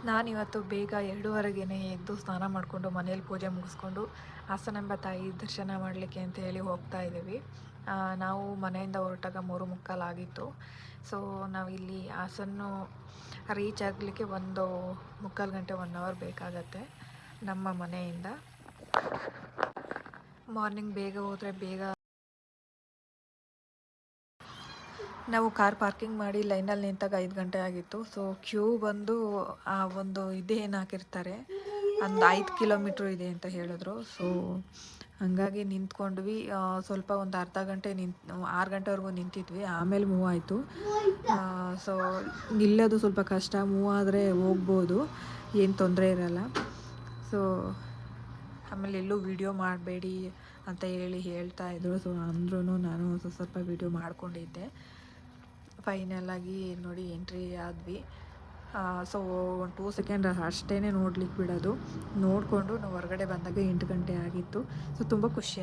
ನಾನಿವತ್ತು ಬೇಗ 2:30ಗೆ ಎದ್ದು ಸ್ನಾನ ಮಾಡಿಕೊಂಡು ಮನೇಲಿ ಪೂಜೆ ಮುಗಿಸ್ಕೊಂಡು ಹಾಸನಾಂಬ ತಾಯಿ ದರ್ಶನ ಮಾಡಲಿಕ್ಕೆ ಅಂತ ಹೇಳಿ ಹೋಗ್ತಾ ಇದ್ದೀವಿ. ನಾವು ಮನೆಯಿಂದ ಹೊರಟಾಗ 3:45 ಆಗಿತ್ತು. ಸೊ ನಾವಿಲ್ಲಿ ಹಾಸನ್ನು ರೀಚ್ ಆಗಲಿಕ್ಕೆ ಒಂದು 3/4 ಗಂಟೆ 1 ಅವರ್ ಬೇಕಾಗತ್ತೆ ನಮ್ಮ ಮನೆಯಿಂದ. ಮಾರ್ನಿಂಗ್ ಬೇಗ ಹೋದರೆ ಬೇಗ ನಾವು ಕಾರ್ ಪಾರ್ಕಿಂಗ್ ಮಾಡಿ ಲೈನಲ್ಲಿ ನಿಂತಾಗ 5 ಗಂಟೆ ಆಗಿತ್ತು. ಸೊ ಕ್ಯೂ ಬಂದು ಆ ಒಂದು ಇದೇನು ಹಾಕಿರ್ತಾರೆ, ಒಂದು 5 ಕಿಲೋಮೀಟ್ರ್ ಇದೆ ಅಂತ ಹೇಳಿದ್ರು. ಸೊ ಹಾಗಾಗಿ ನಿಂತ್ಕೊಂಡ್ವಿ. ಸ್ವಲ್ಪ ಒಂದು ಅರ್ಧ ಗಂಟೆ 6 ಗಂಟೆವರೆಗೂ ನಿಂತಿದ್ವಿ. ಆಮೇಲೆ ಮೂವ್ ಆಯಿತು. ಸೊ ನಿಲ್ಲೋದು ಸ್ವಲ್ಪ ಕಷ್ಟ, ಮೂವ್ ಆದರೆ ಹೋಗ್ಬೋದು, ಏನು ತೊಂದರೆ ಇರಲ್ಲ. ಸೊ ಆಮೇಲೆ ಎಲ್ಲೂ ವಿಡಿಯೋ ಮಾಡಬೇಡಿ ಅಂತ ಹೇಳ್ತಾಯಿದ್ರು. ಸೊ ಅಂದ್ರೂ ನಾನು ಸ್ವಲ್ಪ ವಿಡಿಯೋ ಮಾಡ್ಕೊಂಡಿದ್ದೆ. ಫೈನಲಾಗಿ ನೋಡಿ ಎಂಟ್ರಿ ಆದ್ವಿ. ಸೊ ಒಂದು 2 ಸೆಕೆಂಡ್ ಅಷ್ಟೇ ನೋಡ್ಲಿಕ್ಕೆ ಬಿಡೋದು. ನೋಡಿಕೊಂಡು ನಾವು ಹೊರಗಡೆ ಬಂದಾಗ 8 ಗಂಟೆ ಆಗಿತ್ತು. ಸೊ ತುಂಬ ಖುಷಿ